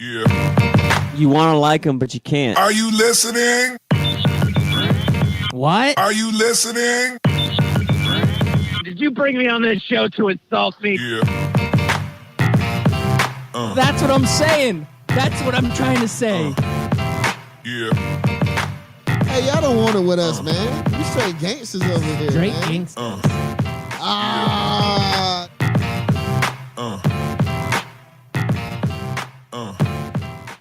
Yeah. You want to like him, but you can't. Are you listening? What? Are you listening? Did you bring me on this show to insult me? Yeah. That's what I'm saying. That's what I'm trying to say. Yeah. Hey, y'all don't want it with us, man. We straight gangsters over here, Straight man. gangsters. Ah.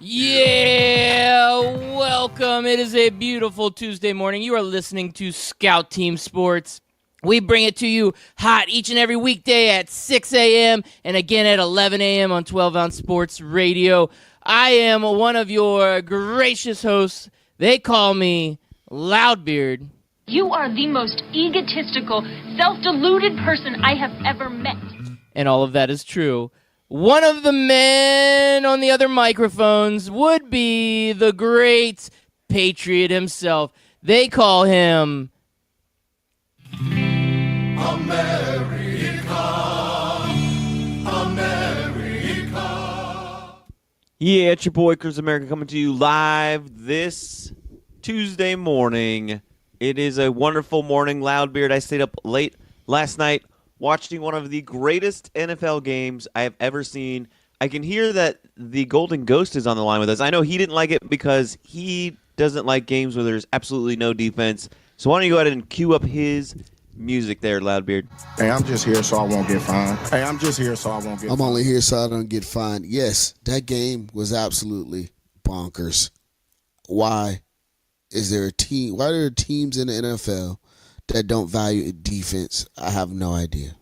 Yeah, welcome. It is a beautiful Tuesday morning. You are listening to Scout Team Sports. We bring it to you hot each and every weekday at 6 a.m. and again at 11 a.m. on 12-ounce Sports Radio. I am one of your gracious hosts. They call me Loudbeard. You are the most egotistical, self-deluded person I have ever met. And all of that is true. One of the men on the other microphones would be the great Patriot himself. They call him Yeah, it's your boy, Chris America, coming to you live this Tuesday morning. It is a wonderful morning, Loudbeard. I stayed up late last night watching one of the greatest NFL games I have ever seen. I can hear that the Golden Ghost is on the line with us. I know he didn't like it because he doesn't like games where there's absolutely no defense. So why don't you go ahead and cue up his music there, Loudbeard. Hey, I'm just here so I won't get fined. Hey, I'm just here so I won't get fined. I'm only here so I don't get fined. Yes, that game was absolutely bonkers. Why is there a team? Why are there teams in the NFL that don't value defense? I have no idea.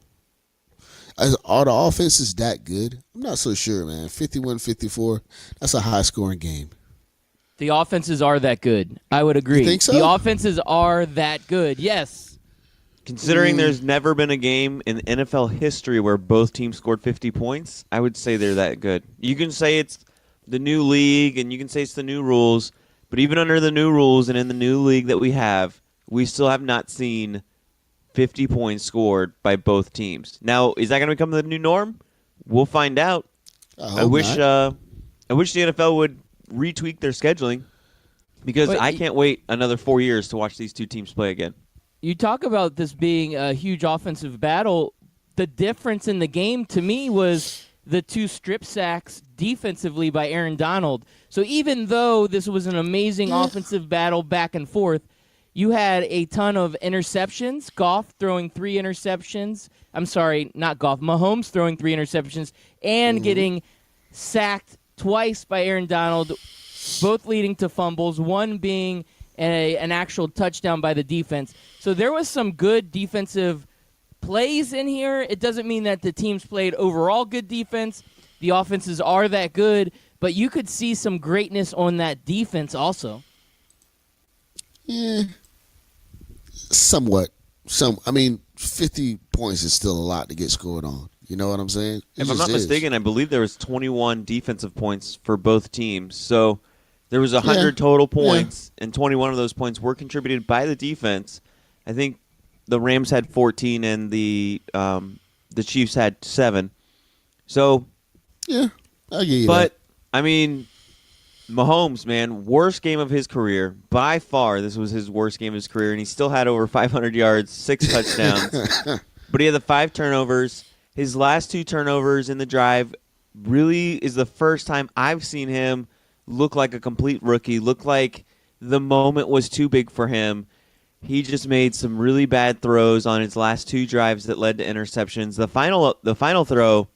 Are the offenses that good? I'm not so sure, man. 51-54, that's a high-scoring game. the offenses are that good. I would agree. You think so? The offenses are that good. Yes. Considering there's never been a game in NFL history where both teams scored 50 points, I would say they're that good. You can say it's the new league and you can say it's the new rules, but even under the new rules and in the new league that we still have not seen 50 points scored by both teams. Now, is that going to become the new norm? We'll find out. I wish the NFL would retweak their scheduling because I can't wait another 4 years to watch these two teams play again. You talk about this being a huge offensive battle. The difference in the game to me was the two strip sacks defensively by Aaron Donald. So even though this was an amazing offensive battle back and forth, you had a ton of interceptions. Goff throwing 3 interceptions. I'm sorry, not Goff. Mahomes throwing 3 interceptions and getting sacked twice by Aaron Donald, both leading to fumbles, one being an actual touchdown by the defense. So there was some good defensive plays in here. It doesn't mean that the teams played overall good defense. The offenses are that good, but you could see some greatness on that defense also. Yeah, somewhat. 50 points is still a lot to get scored on. You know what I'm saying? If I'm not mistaken, I believe there was 21 defensive points for both teams. So there was 100 total points, and 21 of those points were contributed by the defense. I think the Rams had 14, and the Chiefs had 7. So, yeah, I'll give you that. But I mean, Mahomes, man, worst game of his career by far. This was his worst game of his career, and he still had over 500 yards, 6 touchdowns. But he had the 5 turnovers. His last 2 turnovers in the drive really is the first time I've seen him look like a complete rookie, look like the moment was too big for him. He just made some really bad throws on his last 2 drives that led to interceptions. The final throw,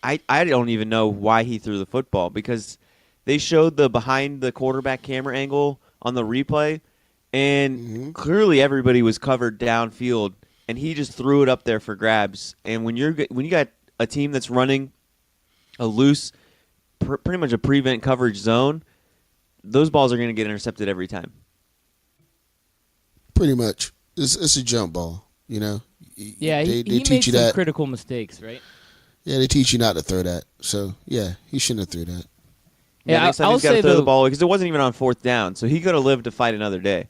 I don't even know why he threw the football because they showed the behind the quarterback camera angle on the replay, and clearly everybody was covered downfield, and he just threw it up there for grabs. And when you got a team that's running a loose, pretty much a prevent coverage zone, those balls are going to get intercepted every time. Pretty much. It's a jump ball, you know. Yeah, they he teach made you some that. critical mistakes, right? Yeah, they teach you not to throw that. So, yeah, he shouldn't have threw that. Yeah, next time he's got to throw the ball because it wasn't even on 4th down, so he could have lived to fight another day.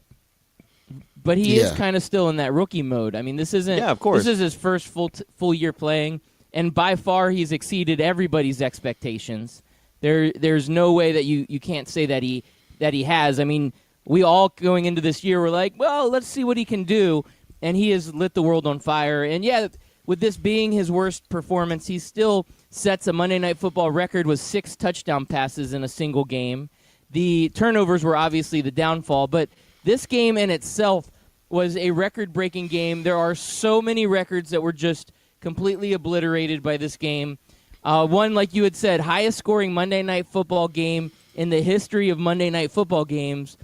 But he is kind of still in that rookie mode. I mean, this isn't. Yeah, of course. This is his first full year playing, and by far he's exceeded everybody's expectations. There's no way that you can't say that he has. I mean, we all going into this year were like, well, let's see what he can do, and he has lit the world on fire. And yeah, with this being his worst performance, he still sets a Monday Night Football record with 6 touchdown passes in a single game. The turnovers were obviously the downfall, but this game in itself was a record-breaking game. There are so many records that were just completely obliterated by this game. One, like you had said, highest-scoring Monday Night Football game in the history of Monday Night Football games.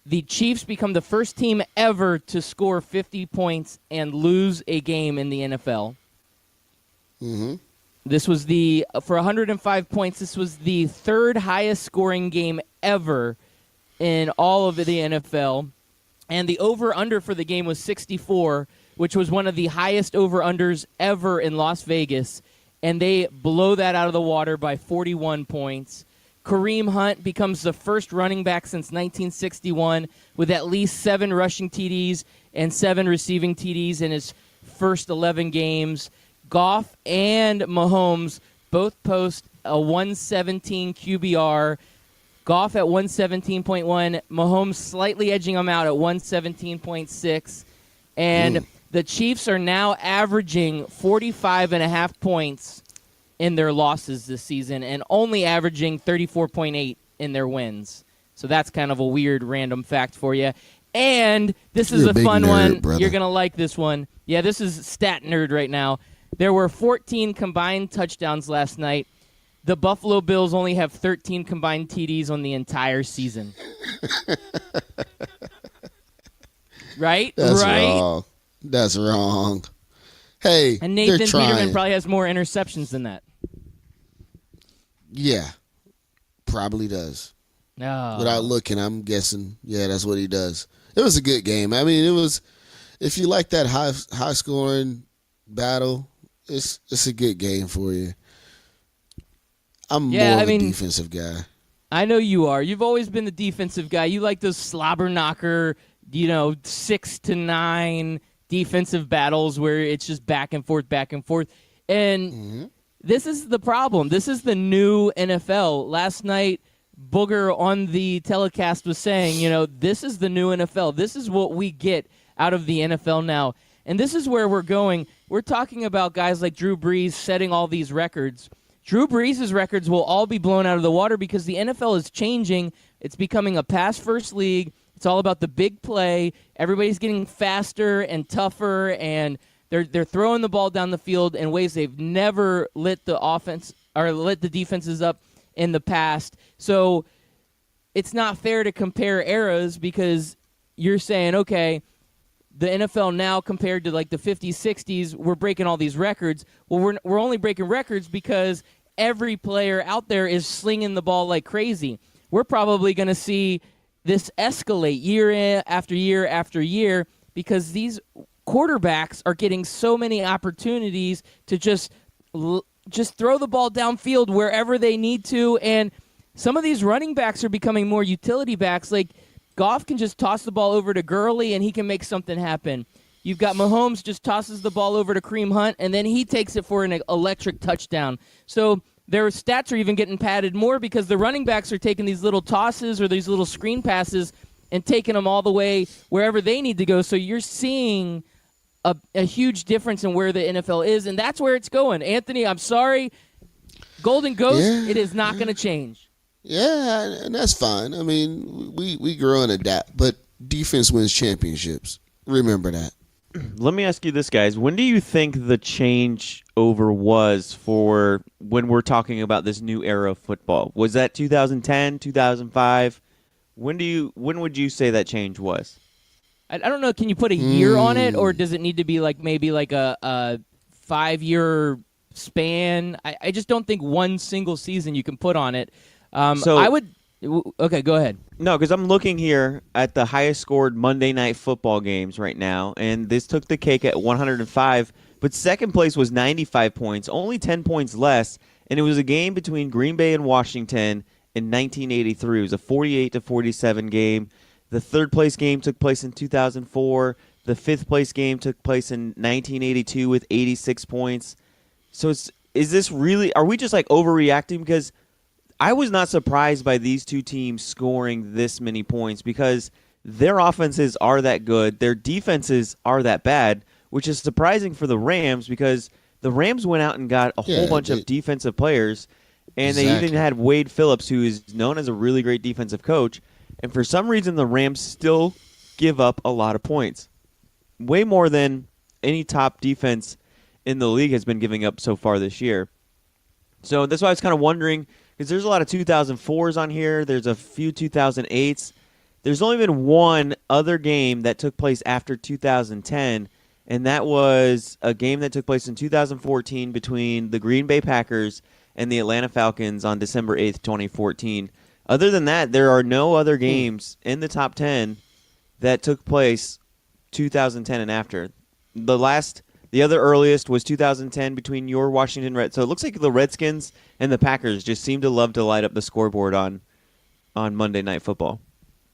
The Chiefs become the first team ever to score 50 points and lose a game in the NFL. Mm-hmm. This was for 105 points, this was the third highest scoring game ever in all of the NFL. And the over-under for the game was 64, which was one of the highest over-unders ever in Las Vegas. And they blow that out of the water by 41 points. Kareem Hunt becomes the first running back since 1961 with at least 7 rushing TDs and 7 receiving TDs in his first 11 games. Goff and Mahomes both post a 117 QBR. Goff at 117.1, Mahomes slightly edging him out at 117.6. And the Chiefs are now averaging 45.5 points in their losses this season and only averaging 34.8 in their wins. So that's kind of a weird random fact for you. And this is You're a big fun nerd, one. brother. You're going to like this one. Yeah, this is stat nerd right now. There were 14 combined touchdowns last night. The Buffalo Bills only have 13 combined TDs on the entire season. Right? That's right? wrong. That's wrong. Hey, And they're Nathan trying. Peterman probably has more interceptions than that. Yeah, probably does. No. Without looking, I'm guessing. Yeah, that's what he does. It was a good game. I mean, it was. If you like that high scoring battle, it's a good game for you. I'm more of a defensive guy. I know you are. You've always been the defensive guy. You like those slobber knocker, 6 to 9 defensive battles where it's just back and forth. And this is the problem. This is the new NFL. Last night, Booger on the telecast was saying, this is the new NFL. This is what we get out of the NFL now. And this is where we're going. We're talking about guys like Drew Brees setting all these records. Drew Brees' records will all be blown out of the water because the NFL is changing. It's becoming a pass-first league. It's all about the big play. Everybody's getting faster and tougher, and they're throwing the ball down the field in ways they've never lit the offense or lit the defenses up in the past. So it's not fair to compare eras because you're saying, okay, the NFL now compared to like the 50s, 60s, we're breaking all these records. Well, we're only breaking records because every player out there is slinging the ball like crazy. We're probably going to see this escalate year after year after year because these quarterbacks are getting so many opportunities to just throw the ball downfield wherever they need to. And some of these running backs are becoming more utility backs. Like Goff can just toss the ball over to Gurley and he can make something happen. You've got Mahomes just tosses the ball over to Kareem Hunt, and then he takes it for an electric touchdown. So their stats are even getting padded more because the running backs are taking these little tosses or these little screen passes and taking them all the way wherever they need to go. So you're seeing a huge difference in where the NFL is, and that's where it's going. Anthony, I'm sorry. Golden Ghost, it is not going to change. Yeah, and that's fine. I mean, we grow and adapt, but defense wins championships. Remember that. Let me ask you this, guys. When do you think the change over was for when we're talking about this new era of football? Was that 2010, 2005? When would you say that change was? I don't know. Can you put a year on it, or does it need to be like maybe like a 5-year span? I just don't think one single season you can put on it. So I would. Okay, go ahead. No, because I'm looking here at the highest scored Monday Night Football games right now, and this took the cake at 105, but second place was 95 points, only 10 points less, and it was a game between Green Bay and Washington in 1983. It was a 48-47 game. The third place game took place in 2004. The fifth place game took place in 1982 with 86 points. So is this really – are we just like overreacting? Because I was not surprised by these two teams scoring this many points because their offenses are that good, their defenses are that bad, which is surprising for the Rams because the Rams went out and got a whole bunch of defensive players, and they even had Wade Phillips, who is known as a really great defensive coach, and for some reason the Rams still give up a lot of points. Way more than any top defense in the league has been giving up so far this year. So that's why I was kind of wondering, because there's a lot of 2004s on here. There's a few 2008s. There's only been one other game that took place after 2010, and that was a game that took place in 2014 between the Green Bay Packers and the Atlanta Falcons on December 8th, 2014. Other than that, there are no other games in the top 10 that took place 2010 and after. The other earliest was 2010 between your Washington Reds. So it looks like the Redskins and the Packers just seem to love to light up the scoreboard on Monday Night Football.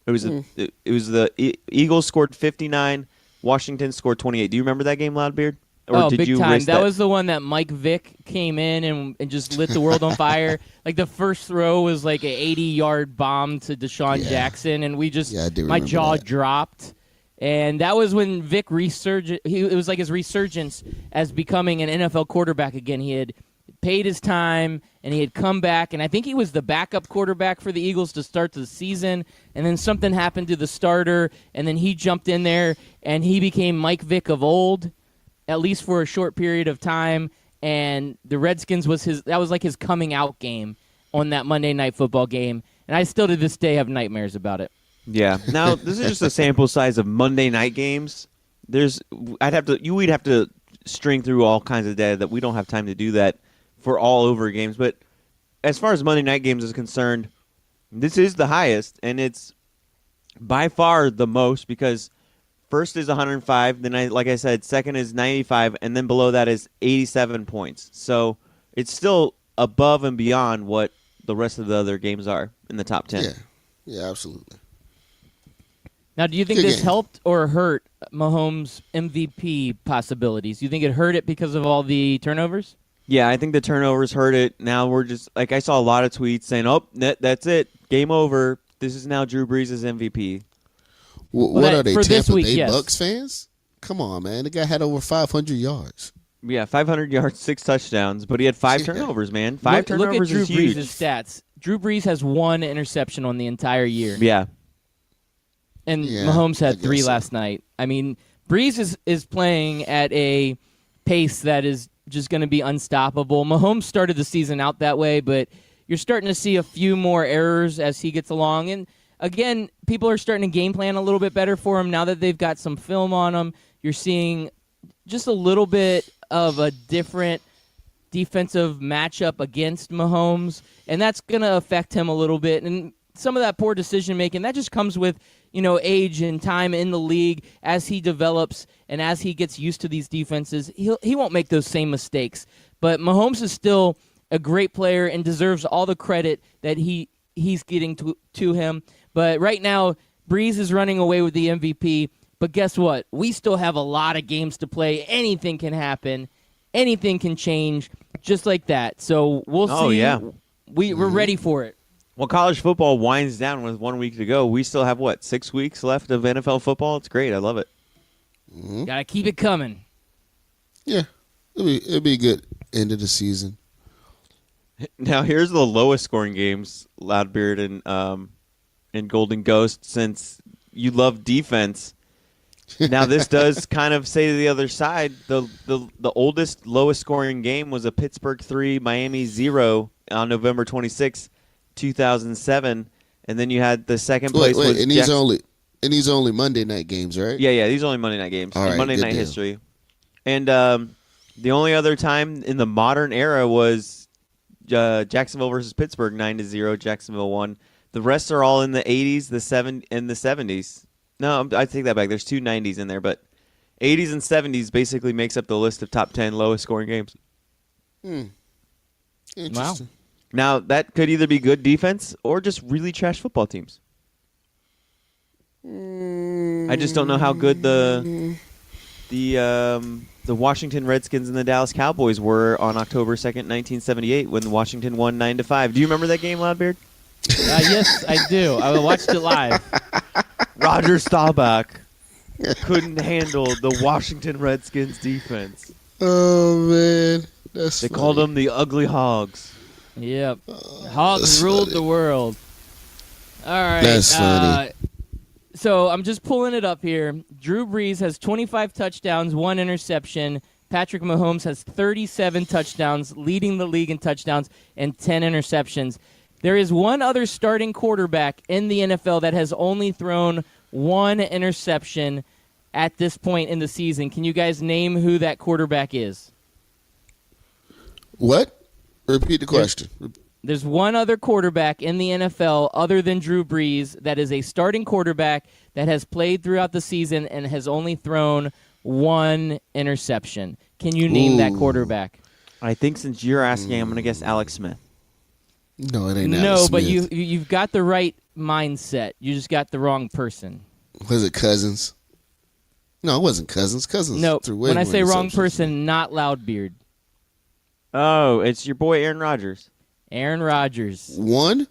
It was the Eagles scored 59, Washington scored 28. Do you remember that game, Loudbeard? Or did big you time. race That was the one that Mike Vick came in and just lit the world on fire. Like the first throw was like an 80-yard bomb to Deshaun Jackson, and my jaw dropped. And that was when Vic resurged. It was like his resurgence as becoming an NFL quarterback again. He had paid his time, and he had come back. And I think he was the backup quarterback for the Eagles to start the season. And then something happened to the starter, and then he jumped in there, and he became Mike Vick of old, at least for a short period of time. And the Redskins that was like his coming out game on that Monday Night Football game. And I still to this day have nightmares about it. Yeah. Now this is just a sample size of Monday night games. We'd have to string through all kinds of data that we don't have time to do that for all over games. But as far as Monday night games is concerned, this is the highest, and it's by far the most because first is 105. Then, like I said, second is 95, and then below that is 87 points. So it's still above and beyond what the rest of the other games are in the top 10. Yeah, absolutely. Now, do you think this helped or hurt Mahomes' MVP possibilities? Do you think it hurt it because of all the turnovers? Yeah, I think the turnovers hurt it. Now we're just like I saw a lot of tweets saying, "Oh, that's it, game over. This is now Drew Brees' MVP." What are they, Tampa Bay Bucks fans? Come on, man. The guy had over 500 yards. Yeah, 500 yards, 6 touchdowns, but he had 5 turnovers, man. Turnovers look at Drew is huge. Brees' stats. Drew Brees has 1 interception on the entire year. Yeah. And Mahomes had 3 last night. I mean, Brees is playing at a pace that is just going to be unstoppable. Mahomes started the season out that way, but you're starting to see a few more errors as he gets along. And, again, people are starting to game plan a little bit better for him now that they've got some film on him. You're seeing just a little bit of a different defensive matchup against Mahomes, and that's going to affect him a little bit. And some of that poor decision-making, that just comes with age and time in the league as he develops and as he gets used to these defenses. He won't make those same mistakes. But Mahomes is still a great player and deserves all the credit that he's getting to him. But right now, Brees is running away with the MVP. But guess what? We still have a lot of games to play. Anything can happen. Anything can change just like that. So we'll see. Oh, yeah. We're ready for it. Well, college football winds down with 1 week to go. We still have, 6 weeks left of NFL football? It's great. I love it. Mm-hmm. Got to keep it coming. Yeah. It'll be a good end of the season. Now, here's the lowest scoring games, Loudbeard and Golden Ghost, since you love defense. Now, this does kind of say to the other side, the oldest, lowest scoring game was a Pittsburgh 3, Miami 0 on November 26th. 2007, and then you had the second place. Wait, and these only Monday night games, right? Yeah, these are only Monday night games. All right, Monday night deal. history. And the only other time in the modern era was Jacksonville versus Pittsburgh, 9-0. Jacksonville won. The rest are all in the 80s, and the 70s. No, I take that back. There's 2 90s in there, but 80s and 70s basically makes up the list of top 10 lowest scoring games. Interesting. Wow. Now, that could either be good defense or just really trash football teams. I just don't know how good the the Washington Redskins and the Dallas Cowboys were on October 2nd, 1978, when Washington won 9-5. Do you remember that game, Loudbeard? Yes, I do. I watched it live. Roger Staubach couldn't handle the Washington Redskins defense. Oh man, They called them the Ugly Hogs. Yep. Hogs ruled the world. All right. That's funny. So I'm just pulling it up here. Drew Brees has 25 touchdowns, 1 interception. Patrick Mahomes has 37 touchdowns, leading the league in touchdowns, and 10 interceptions. There is one other starting quarterback in the NFL that has only thrown 1 interception at this point in the season. Can you guys name who that quarterback is? What? Repeat the question. There's one other quarterback in the NFL other than Drew Brees that is a starting quarterback that has played throughout the season and has only thrown 1 interception. Can you name that quarterback? I think since you're asking, I'm going to guess Alex Smith. No, it ain't. No, Alex but Smith. you've got the right mindset. You just got the wrong person. Was it Cousins? No, it wasn't Cousins. Cousins. No, threw way when I more say wrong interceptions. person, not Loudbeard. Oh, it's your boy Aaron Rodgers. Aaron Rodgers. 1?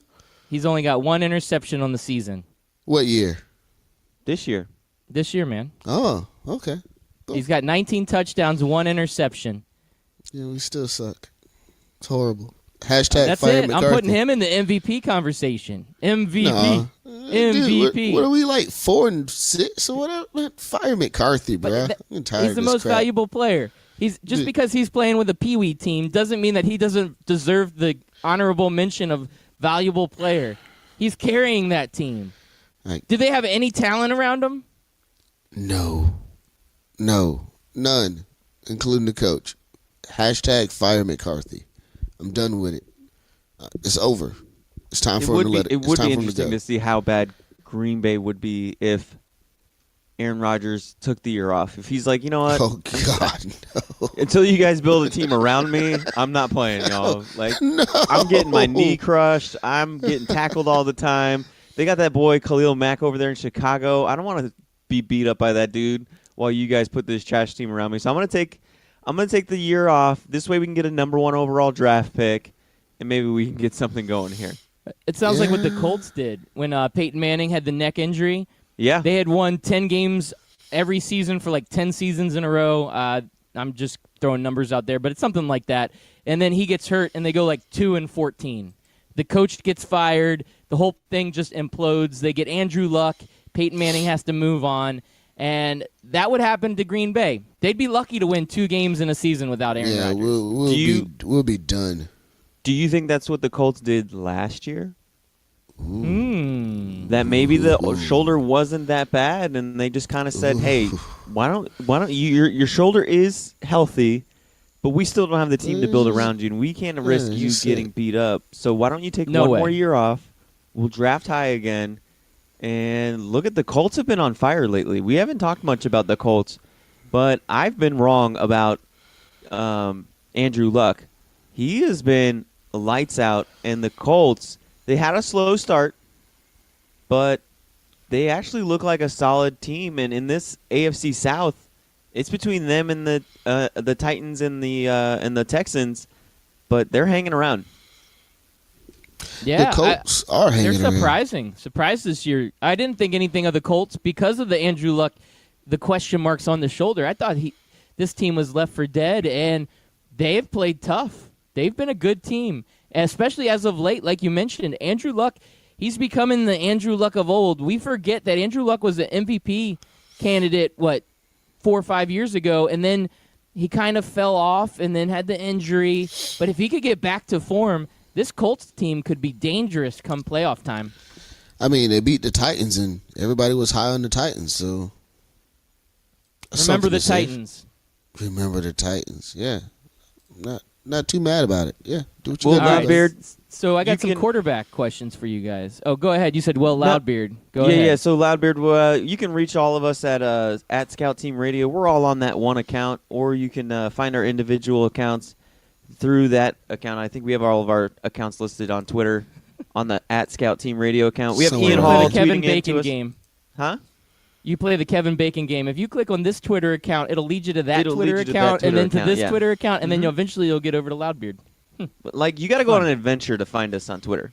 He's only got 1 interception on the season. What year? This year. This year, man. Oh, okay. Cool. He's got 19 touchdowns, 1 interception. Yeah, we still suck. It's horrible. Hashtag That's fire it. McCarthy. I'm putting him in the MVP conversation. MVP. Nah. MVP. Dude, what are we like 4 and 6 or whatever? Man, fire McCarthy, bro. I'm tired He's of the this most crap. valuable player. He's just because he's playing with a peewee team doesn't mean that he doesn't deserve the honorable mention of valuable player. He's carrying that team. Do they have any talent around him? No, none, including the coach. Hashtag fire McCarthy. I'm done with it. It's over. It's time for him to let it. It It's would time be for him to interesting go. to see how bad Green Bay would be if Aaron Rodgers took the year off. If he's like, you know what? Oh God, no. Until you guys build a team around me, I'm not playing, y'all. Like, No. I'm getting my knee crushed. I'm getting tackled all the time. They got that boy Khalil Mack over there in Chicago. I don't want to be beat up by that dude while you guys put this trash team around me. So I'm gonna take the year off. This way we can get a number 1 overall draft pick, and maybe we can get something going here. It sounds like what the Colts did when Peyton Manning had the neck injury. Yeah. They had won 10 games every season for like 10 seasons in a row. I'm just throwing numbers out there, but it's something like that. And then he gets hurt, and they go like 2-14. The coach gets fired. The whole thing just implodes. They get Andrew Luck. Peyton Manning has to move on. And that would happen to Green Bay. They'd be lucky to win 2 games in a season without Aaron Yeah, Rodgers. we'll be done. Do you think that's what the Colts did last year? Hmm. That maybe the shoulder wasn't that bad, and they just kind of said, "Hey, why don't you? Your shoulder is healthy, but we still don't have the team to build around you, and we can't risk you getting beat up. So why don't you take one more year off? We'll draft high again, and look at the Colts have been on fire lately. We haven't talked much about the Colts, but I've been wrong about Andrew Luck. He has been lights out, and the Colts." They had a slow start, but they actually look like a solid team. And in this AFC South, it's between them and the Titans and the Texans, but they're hanging around. Yeah, the Colts are hanging they're around. surprised this year. I didn't think anything of the Colts because of the Andrew Luck, the question marks on the shoulder. I thought this team was left for dead, and they have played tough. They've been a good team. Especially as of late, like you mentioned, Andrew Luck, he's becoming the Andrew Luck of old. We forget that Andrew Luck was an MVP candidate, 4 or 5 years ago, and then he kind of fell off and then had the injury. But if he could get back to form, this Colts team could be dangerous come playoff time. I mean, they beat the Titans, and everybody was high on the Titans, so. Remember the Titans. Remember the Titans, yeah. Not too mad about it. Yeah, do what you Well, got to do. Loudbeard, So I got some can- quarterback questions for you guys. Oh, go ahead. You said, Loudbeard. Go yeah, ahead. yeah. So Loudbeard, you can reach all of us at Scout Team Radio. We're all on that one account, or you can find our individual accounts through that account. I think we have all of our accounts listed on Twitter on the at Scout Team Radio account. We have Somewhere Ian around Hall there. the Kevin tweeting in to Bacon us. game. Huh? You play the Kevin Bacon game. If you click on this Twitter account, it'll lead you to that It'll Twitter lead you to that account, and Twitter then to account, this yeah. Twitter account, and then eventually you'll get over to Loudbeard. But, like, you got to go on an adventure to find us on Twitter.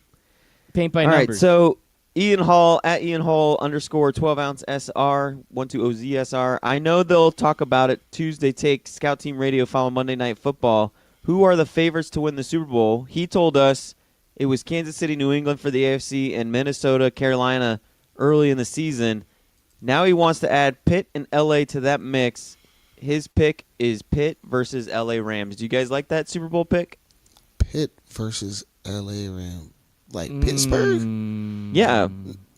Paint by All right, numbers. so Ian Hall at Ian Hall _ 12-ounce SR 120ZSR. I know they'll talk about it. Tuesday Take Scout Team Radio follow Monday Night Football. Who are the favorites to win the Super Bowl? He told us it was Kansas City, New England for the AFC, and Minnesota, Carolina early in the season. Now he wants to add Pitt and LA to that mix. His pick is Pitt versus LA Rams. Do you guys like that Super Bowl pick? Pitt versus L.A. Rams. Like Pittsburgh? Yeah,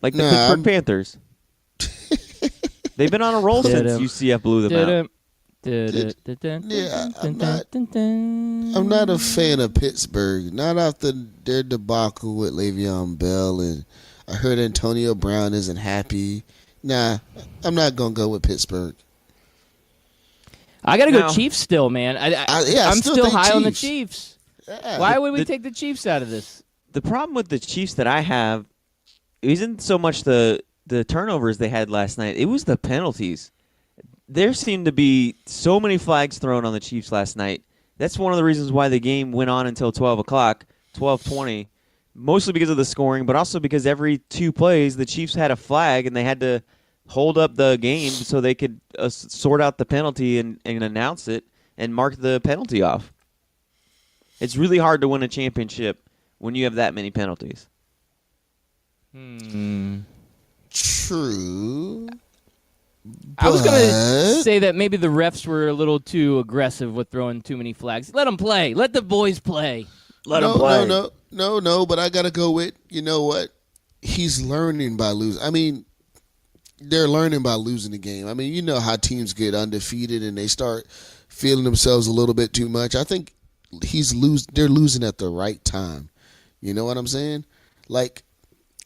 like the Nah, Pittsburgh Panthers. They've been on a roll since UCF blew them out. Yeah, I'm not a fan of Pittsburgh. Not after their debacle with Le'Veon Bell, and I heard Antonio Brown isn't happy. Nah, I'm not gonna go with Pittsburgh. I got to go Now- Chiefs still, man. I I'm still still think high on the Chiefs. Chiefs. Yeah. Why would we take the Chiefs out of this? The problem with the Chiefs that I have isn't so much the turnovers they had last night. It was the penalties. There seemed to be so many flags thrown on the Chiefs last night. That's one of the reasons why the game went on until 12 o'clock, 12:20, mostly because of the scoring, but also because every 2 plays the Chiefs had a flag and they had to hold up the game so they could sort out the penalty and announce it and mark the penalty off. It's really hard to win a championship when you have that many penalties. True. I was going to But- say that maybe the refs were a little too aggressive with throwing too many flags. Let them play. Let the boys play. No. But I gotta go with, you know what? He's learning by losing. I mean, they're learning by losing the game. I mean, you know how teams get undefeated and they start feeling themselves a little bit too much. I think they're losing at the right time. You know what I'm saying? Like,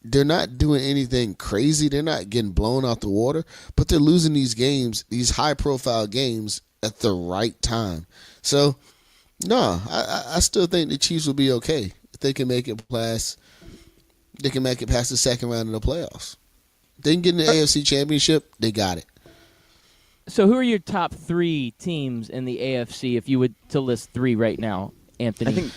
they're not doing anything crazy. They're not getting blown out the water, but they're losing these games, these high-profile games, at the right time. So, no, I still think the Chiefs will be okay if they can make it past. They can make it past the second round of the playoffs. They can get in the AFC Championship. They got it. So who are your top 3 teams in the AFC if you would to list 3 right now, Anthony? I think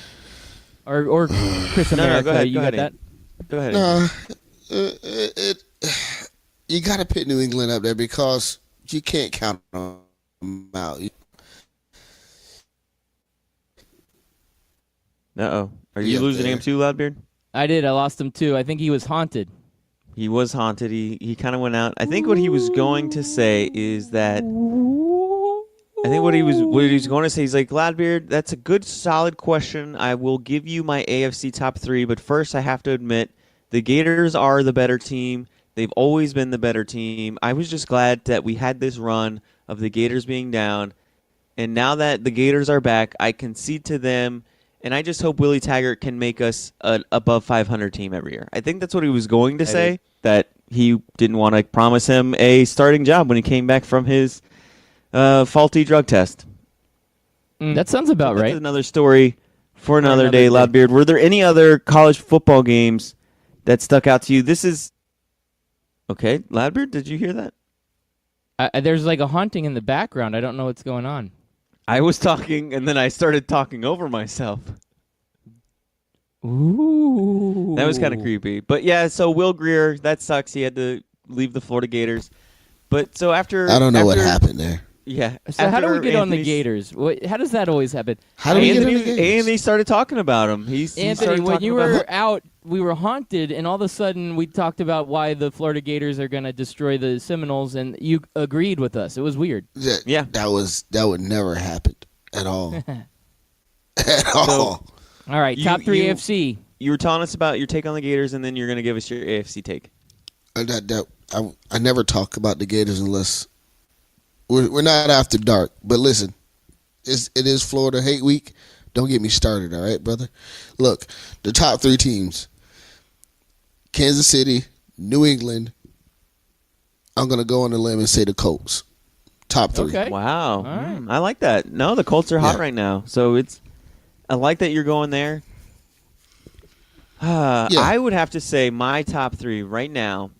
or Chris No, America, go ahead, you go got ahead, that? Go ahead. You got to put New England up there because you can't count them out. Uh-oh. Are you Yeah, losing there. him too, Loudbeard? I did. I lost him too. I think he was haunted. He was haunted. He kind of went out. I think what he was going to say is that I think what he was going to say, he's like, Gladbeard, that's a good, solid question. I will give you my AFC top 3, but first I have to admit the Gators are the better team. They've always been the better team. I was just glad that we had this run of the Gators being down, and now that the Gators are back, I concede to them, and I just hope Willie Taggart can make us an above 500 team every year. I think that's what he was going to say, that he didn't want to promise him a starting job when he came back from his faulty drug test. That sounds about That's right. another story for another another day, day. Loudbeard. Were there any other college football games that stuck out to you? This is okay, Loudbeard. Did you hear that? There's like a haunting in the background. I don't know what's going on. I was talking, and then I started talking over myself. Ooh. That was kind of creepy. But yeah, so Will Greer, that sucks. He had to leave the Florida Gators. But so after I don't know what after- happened there. Yeah. So how do we after get on the Anthony's- Gators? How does that always happen? How do we get on the Anthony, Gators? Anthony started talking about him. He Anthony, started when talking you about were out, we were haunted, and all of a sudden we talked about why the Florida Gators are going to destroy the Seminoles, and you agreed with us. It was weird. Yeah. That would never happen at all. At all. All right, You- top 3 you- AFC. You were telling us about your take on the Gators, and then you're going to give us your AFC take. I never talk about the Gators unless we're not after dark. But listen, it is Florida Hate Week. Don't get me started, all right, brother? Look, the top 3 teams: Kansas City, New England. I'm gonna go on a limb and say the Colts. Top 3. Okay. Wow. All right. I like that. No, the Colts are hot Yeah. right now. So I like that you're going there. I would have to say my top 3 right now.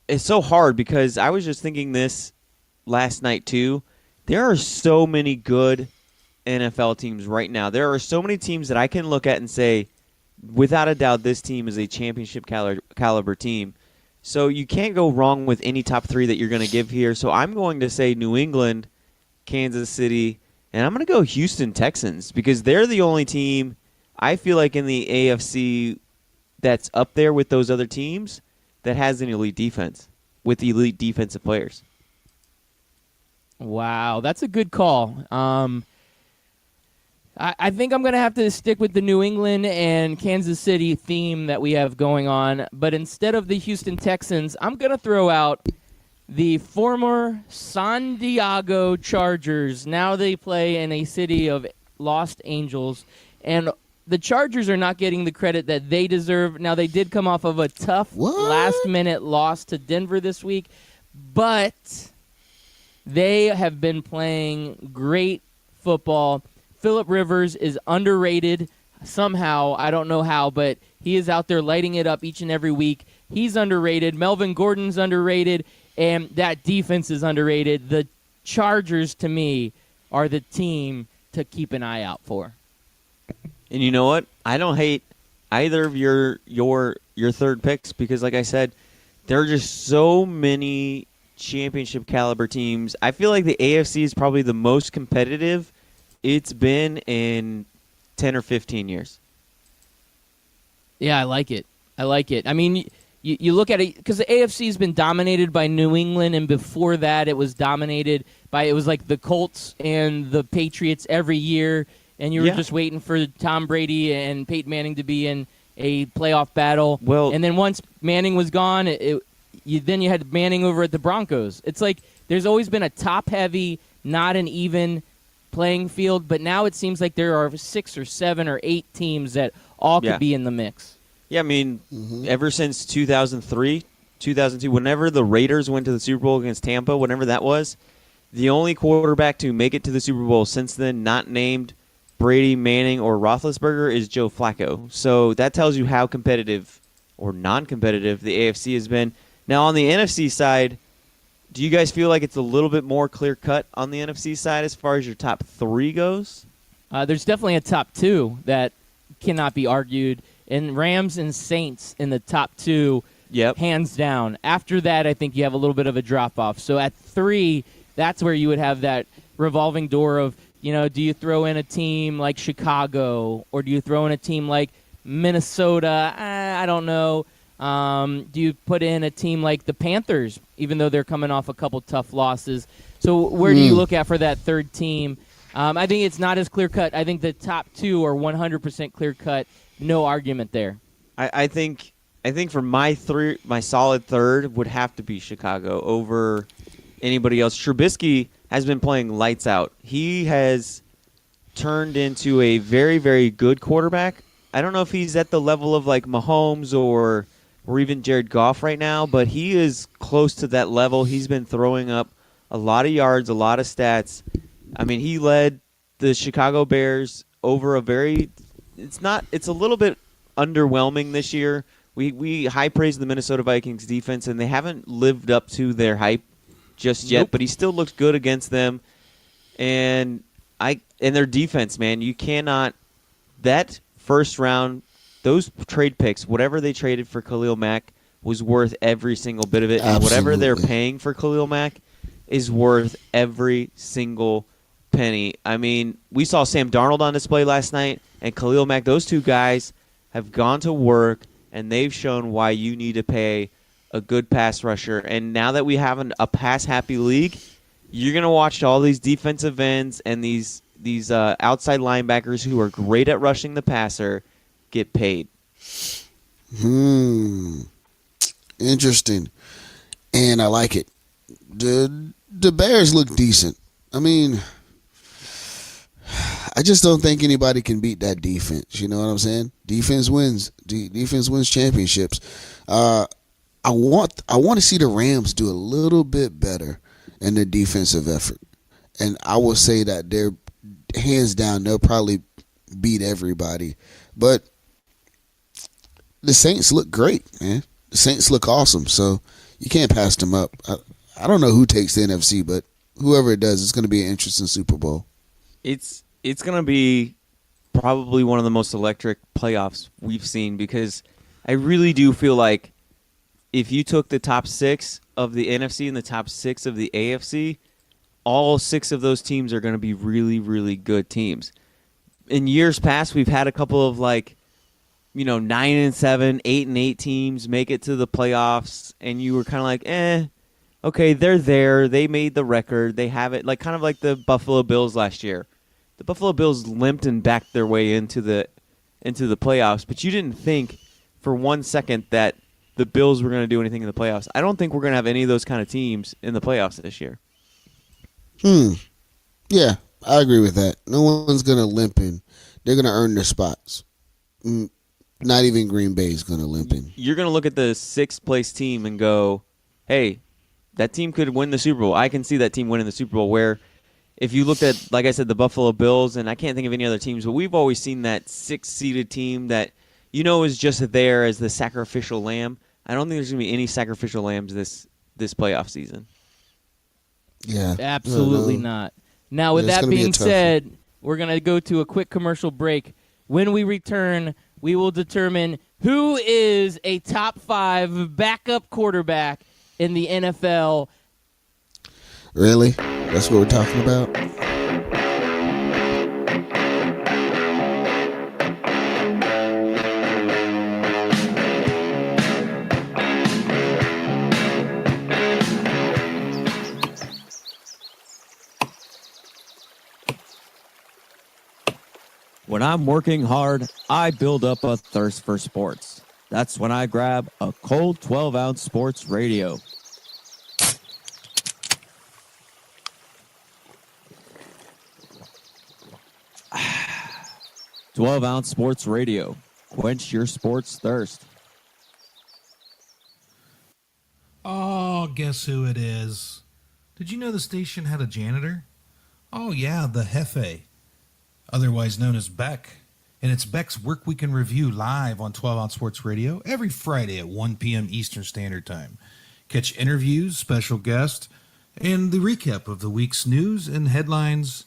it's so hard because I was just thinking this last night too. There are so many good NFL teams right now. There are so many teams that I can look at and say, without a doubt, this team is a championship caliber team. So you can't go wrong with any top three that you're going to give here. So I'm going to say New England, Kansas City, and I'm going to go Houston Texans because they're the only team I feel like in the AFC that's up there with those other teams that has an elite defense with elite defensive players. Wow, that's a good call. I think I'm going to have to stick with the New England and Kansas City theme that we have going on. But instead of the Houston Texans, I'm going to throw out the former San Diego Chargers. Now they play in a city of Los Angeles. And the Chargers are not getting the credit that they deserve. Now, they did come off of a tough last-minute loss to Denver this week. But they have been playing great football. Phillip Rivers is underrated somehow. I don't know how, but he is out there lighting it up each and every week. He's underrated. Melvin Gordon's underrated, and that defense is underrated. The Chargers, to me, are the team to keep an eye out for. And you know what? I don't hate either of your third picks because, like I said, there are just so many championship caliber teams. I feel like the AFC is probably the most competitive it's been in 10 or 15 years. Yeah, I like it. I mean, you look at it, because the AFC has been dominated by New England, and before that it was dominated by, it was like the Colts and the Patriots every year, and you were just waiting for Tom Brady and Peyton Manning to be in a playoff battle. Well, and then once Manning was gone, then you had Manning over at the Broncos. It's like there's always been a top-heavy, not an even playing field, but now it seems like there are 6 or 7 or 8 teams that all could be in the mix. Yeah, I mean, ever since 2003, 2002, whenever the Raiders went to the Super Bowl against Tampa, whenever that was, the only quarterback to make it to the Super Bowl since then, not named Brady, Manning, or Roethlisberger, is Joe Flacco. So that tells you how competitive or non-competitive the AFC has been. Now, on the NFC side, do you guys feel like it's a little bit more clear-cut on the NFC side as far as your top 3 goes? There's definitely a top 2 that cannot be argued, and Rams and Saints in the top 2, hands down. After that, I think you have a little bit of a drop-off. So at 3, that's where you would have that revolving door of, do you throw in a team like Chicago, or do you throw in a team like Minnesota? I don't know. Do you put in a team like the Panthers, even though they're coming off a couple tough losses? So where do you look at for that third team? I think it's not as clear-cut. I think the top 2 are 100% clear-cut. No argument there. I think for my solid third would have to be Chicago over anybody else. Trubisky has been playing lights out. He has turned into a very, very good quarterback. I don't know if he's at the level of like Mahomes or even Jared Goff right now, but he is close to that level. He's been throwing up a lot of yards, a lot of stats. I mean, he led the Chicago Bears over a very it's a little bit underwhelming this year. We high praise the Minnesota Vikings defense, and they haven't lived up to their hype just yet, but he still looks good against them. And their defense, man, you cannot that first round, those trade picks, whatever they traded for Khalil Mack was worth every single bit of it. Absolutely. And whatever they're paying for Khalil Mack is worth every single penny. I mean, we saw Sam Darnold on display last night and Khalil Mack. Those two guys have gone to work, and they've shown why you need to pay a good pass rusher. And now that we have a pass-happy league, you're going to watch all these defensive ends and these outside linebackers who are great at rushing the passer get paid. Interesting. And I like it. The Bears look decent. I mean, I just don't think anybody can beat that defense. You know what I'm saying? Defense wins. Defense wins championships. I want to see the Rams do a little bit better in their defensive effort. And I will say that they're hands down, they'll probably beat everybody. But the Saints look great, man. The Saints look awesome. So You can't pass them up. I don't know who takes the NFC, but whoever it does, it's going to be an interesting Super Bowl. It's going to be probably one of the most electric playoffs we've seen, because I really do feel like if you took the top 6 of the NFC and the top 6 of the AFC, all 6 of those teams are going to be really, really good teams. In years past, we've had a couple of 9-7, 8-8 teams make it to the playoffs, and you were kind of like, okay, they're there. They made the record. They have it, kind of like the Buffalo Bills last year. The Buffalo Bills limped and backed their way into the playoffs, but you didn't think for 1 second that the Bills were going to do anything in the playoffs. I don't think we're going to have any of those kind of teams in the playoffs this year. Yeah, I agree with that. No one's going to limp in. They're going to earn their spots. Not even Green Bay is going to limp in. You're going to look at the 6th place team and go, hey, that team could win the Super Bowl. I can see that team winning the Super Bowl, where if you looked at, like I said, the Buffalo Bills, and I can't think of any other teams, but we've always seen that 6-seeded team that is just there as the sacrificial lamb. I don't think there's going to be any sacrificial lambs this playoff season. Yeah. Absolutely not. Now, with that being said, we're going to go to a quick commercial break. When we return, we will determine who is a top 5 backup quarterback in the NFL. Really? That's what we're talking about? When I'm working hard, I build up a thirst for sports. That's when I grab a cold 12-ounce sports radio. "12-ounce sports radio. Quench your sports thirst." Oh, guess who it is? Did you know the station had a janitor? Oh, yeah, the Jefe, otherwise known as Beck. And it's Beck's Work Week in Review live on 12-Ounce Sports Radio every Friday at 1 p.m. Eastern Standard Time. Catch interviews, special guests, and the recap of the week's news and headlines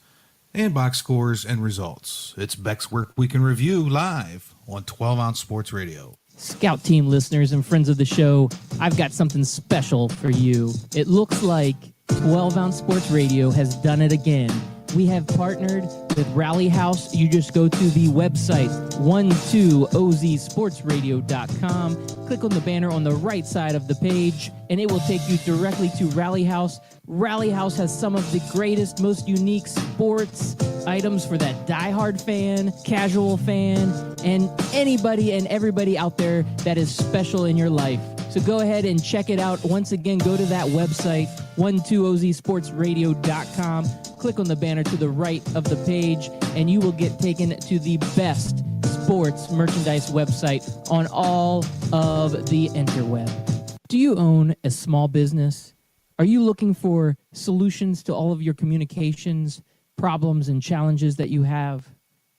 and box scores and results. It's Beck's Work Week in Review live on 12-Ounce Sports Radio. Scout Team listeners and friends of the show, I've got something special for you. It looks like 12-Ounce Sports Radio has done it again. We have partnered with Rally House. You just go to the website, 12ozsportsradio.com. Click on the banner on the right side of the page, and it will take you directly to Rally House. Rally House has some of the greatest, most unique sports items for that diehard fan, casual fan, and anybody and everybody out there that is special in your life. So go ahead and check it out. Once again, go to that website, 12ozsportsradio.com. Click on the banner to the right of the page, and you will get taken to the best sports merchandise website on all of the interweb. Do you own a small business? Are you looking for solutions to all of your communications, problems, and challenges that you have?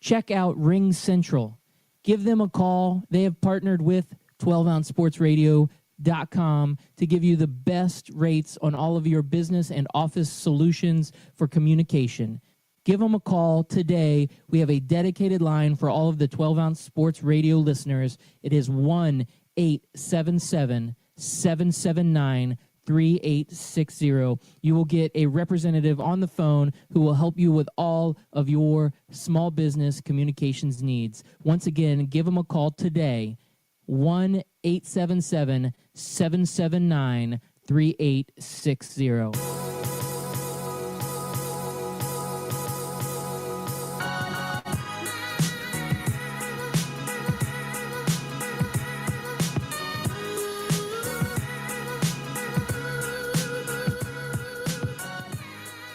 Check out Ring Central. Give them a call. They have partnered with 12ouncesportsradio.com to give you the best rates on all of your business and office solutions for communication. Give them a call today. We have a dedicated line for all of the 12-ounce sports radio listeners. It is 1-877-779-3860. You will get a representative on the phone who will help you with all of your small business communications needs. Once again, give them a call today. 1-877-779-3860.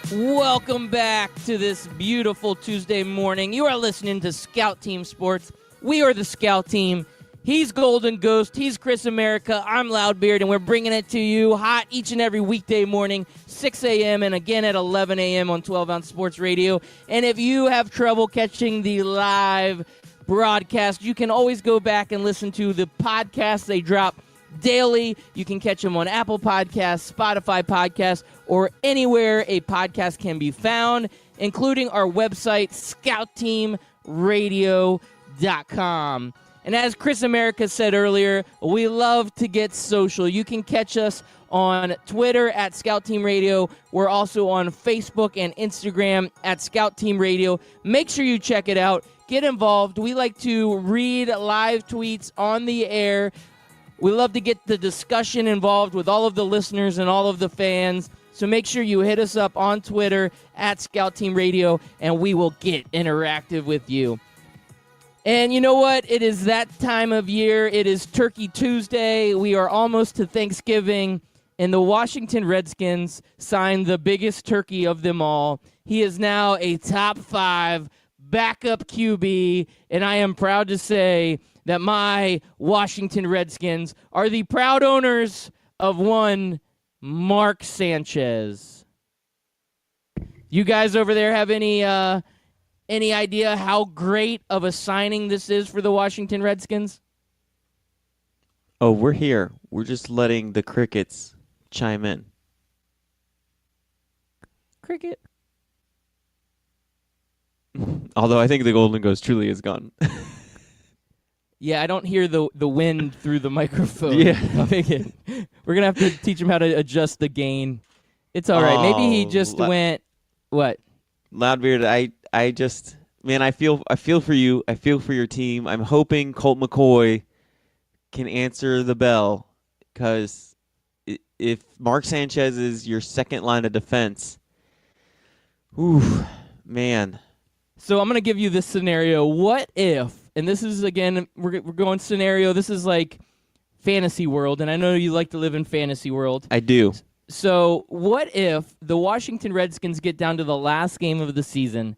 Welcome back to this beautiful Tuesday morning. You are listening to Scout Team Sports. We are the Scout Team. He's Golden Ghost. He's Chris America. I'm Loudbeard, and we're bringing it to you hot each and every weekday morning, 6 a.m. and again at 11 a.m. on 12-Ounce Sports Radio. And if you have trouble catching the live broadcast, you can always go back and listen to the podcast they drop daily. You can catch him on Apple Podcasts, Spotify Podcasts, or anywhere a podcast can be found, including our website, scoutteamradio.com. And as Chris America said earlier, we love to get social. You can catch us on Twitter at Scout Team Radio. We're also on Facebook and Instagram at Scout Team Radio. Make sure you check it out. Get involved. We like to read live tweets on the air. We love to get the discussion involved with all of the listeners and all of the fans. So make sure you hit us up on Twitter at Scout Team Radio, and we will get interactive with you. And you know what? It is that time of year. It is Turkey Tuesday. We are almost to Thanksgiving, and the Washington Redskins signed the biggest turkey of them all. He is now a top 5 backup QB, and I am proud to say that my Washington Redskins are the proud owners of one Mark Sanchize. You guys over there have any idea how great of a signing this is for the Washington Redskins? Oh, we're here. We're just letting the crickets chime in. Cricket. Although I think the Golden Ghost truly is gone. Yeah, I don't hear the wind through the microphone. Yeah. We're going to have to teach him how to adjust the gain. It's all right. Maybe he just went, what? Loudbeard, I just, man, I feel for you. I feel for your team. I'm hoping Colt McCoy can answer the bell, because if Mark Sanchize is your second line of defense, ooh, man. So I'm going to give you this scenario. What if, and this is, again, we're going scenario, this is like fantasy world, and I know you like to live in fantasy world. I do. So what if the Washington Redskins get down to the last game of the season,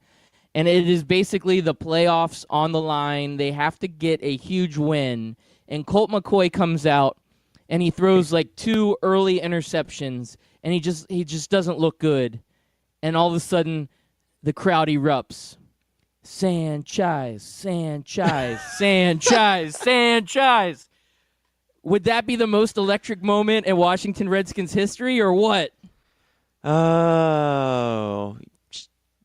and it is basically the playoffs on the line. They have to get a huge win, and Colt McCoy comes out, and he throws like 2 early interceptions, and he just doesn't look good. And all of a sudden, the crowd erupts. Sanchize, Sanchize, Sanchize, Sanchize. Would that be the most electric moment in Washington Redskins history, or what? Oh,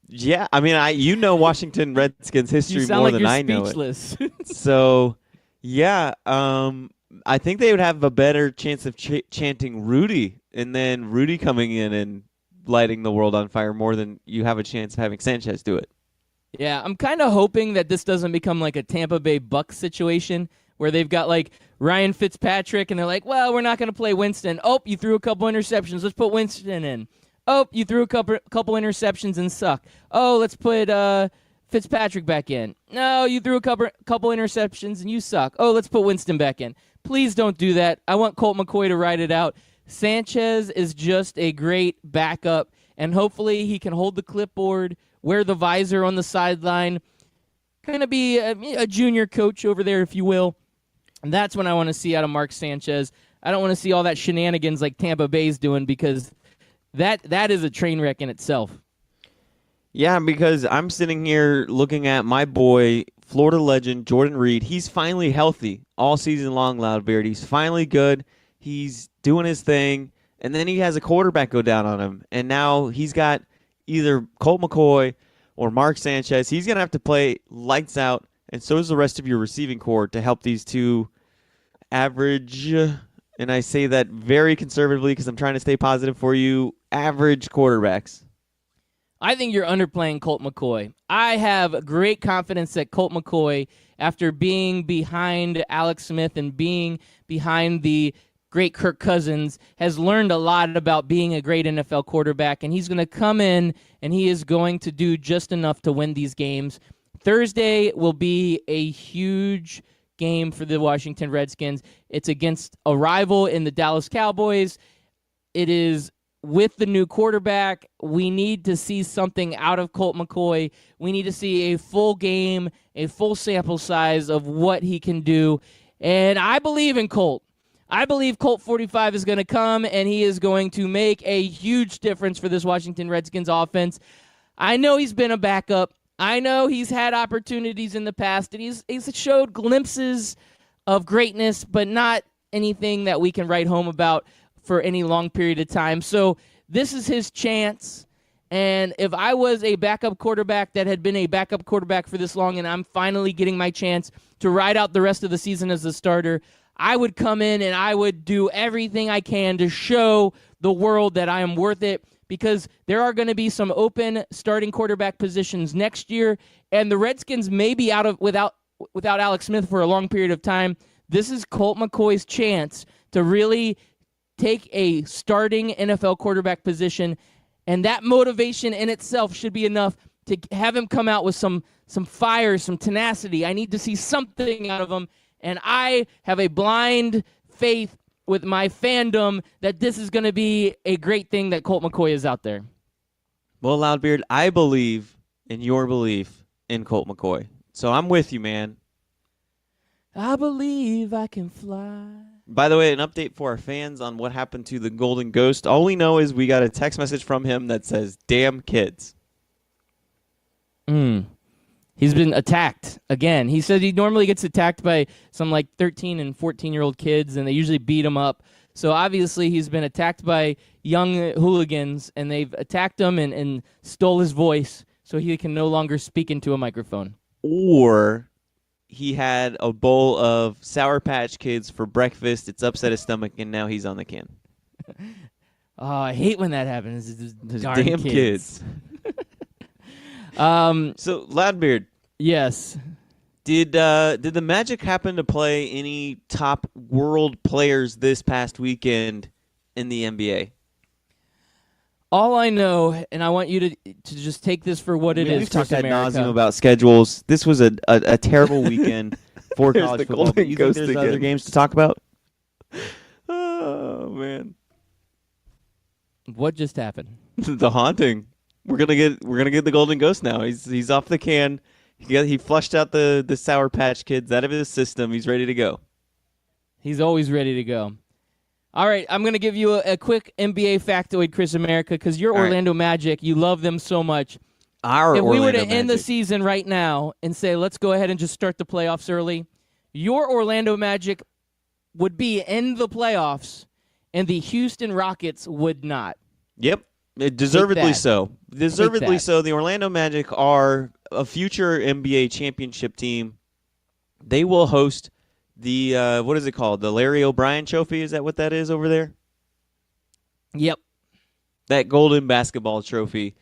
yeah. I mean, you know Washington Redskins history more than I know speechless. it. So, yeah. I think they would have a better chance of chanting Rudy, and then Rudy coming in and lighting the world on fire more than you have a chance of having Sanchize do it. Yeah, I'm kind of hoping that this doesn't become like a Tampa Bay Bucks situation where they've got like Ryan Fitzpatrick and they're like, well, we're not going to play Winston. Oh, you threw a couple interceptions. Let's put Winston in. Oh, you threw a couple interceptions and suck. Oh, let's put Fitzpatrick back in. No, you threw a couple interceptions and you suck. Oh, let's put Winston back in. Please don't do that. I want Colt McCoy to ride it out. Sanchize is just a great backup, and hopefully he can hold the clipboard, wear the visor on the sideline, kind of be a junior coach over there, if you will. And that's what I want to see out of Mark Sanchize. I don't want to see all that shenanigans like Tampa Bay's doing, because that is a train wreck in itself. Yeah, because I'm sitting here looking at my boy, Florida legend Jordan Reed. He's finally healthy all season long, Loudbeard. He's finally good. He's doing his thing. And then he has a quarterback go down on him. And now he's got either Colt McCoy or Mark Sanchize. He's going to have to play lights out, and so is the rest of your receiving core, to help these two average, and I say that very conservatively because I'm trying to stay positive for you, average quarterbacks. I think you're underplaying Colt McCoy. I have great confidence that Colt McCoy, after being behind Alex Smith and being behind the great Kirk Cousins, has learned a lot about being a great NFL quarterback, and he's going to come in and he is going to do just enough to win these games. Thursday will be a huge game for the Washington Redskins. It's against a rival in the Dallas Cowboys. It is with the new quarterback. We need to see something out of Colt McCoy. We need to see a full game, a full sample size of what he can do. And I believe in Colt. I believe Colt 45 is going to come, and he is going to make a huge difference for this Washington Redskins offense. I know he's been a backup. I know he's had opportunities in the past, and he's showed glimpses of greatness, but not anything that we can write home about for any long period of time. So this is his chance. And if I was a backup quarterback that had been a backup quarterback for this long and I'm finally getting my chance to ride out the rest of the season as a starter, I would come in and I would do everything I can to show the world that I am worth it, because there are going to be some open starting quarterback positions next year, and the Redskins may be without Alex Smith for a long period of time. This is Colt McCoy's chance to really take a starting NFL quarterback position. And that motivation in itself should be enough to have him come out with some fire, some tenacity. I need to see something out of him. And I have a blind faith with my fandom that this is going to be a great thing that Colt McCoy is out there. Well, Loudbeard, I believe in your belief in Colt McCoy. So I'm with you, man. I believe I can fly. By the way, an update for our fans on what happened to the Golden Ghost. All we know is we got a text message from him that says, "Damn kids." He's been attacked again. He said he normally gets attacked by some like 13 and 14-year-old kids, and they usually beat him up. So obviously he's been attacked by young hooligans, and they've attacked him and stole his voice so he can no longer speak into a microphone. Or he had a bowl of Sour Patch Kids for breakfast. It's upset his stomach, and now he's on the can. Oh, I hate when that happens. Those Darn damn kids. So, Loudbeard. Yes. Did the Magic happen to play any top world players this past weekend in the NBA? All I know, and I want you to just take this for what it is. We've talked ad America. nauseum about schedules. This was a terrible weekend for There's college the football. Golden Do you Ghost think there's again. other games to talk about? Oh man, What just happened? the haunting. We're gonna get the Golden Ghost now. He's off the can. He flushed out the Sour Patch Kids out of his system. He's ready to go. He's always ready to go. All right, I'm going to give you a quick NBA factoid, Chris America, because you're All right. Orlando Magic. You love them so much. Our If we were to Orlando end the Magic. season right now and say, let's go ahead and just start the playoffs early, your Orlando Magic would be in the playoffs, and the Houston Rockets would not. Yep, deservedly that. so. Deservedly that. so. The Orlando Magic are a future NBA championship team. They will host the what is it called? The Larry O'Brien Trophy? Is that what that is over there? Yep. That golden basketball trophy,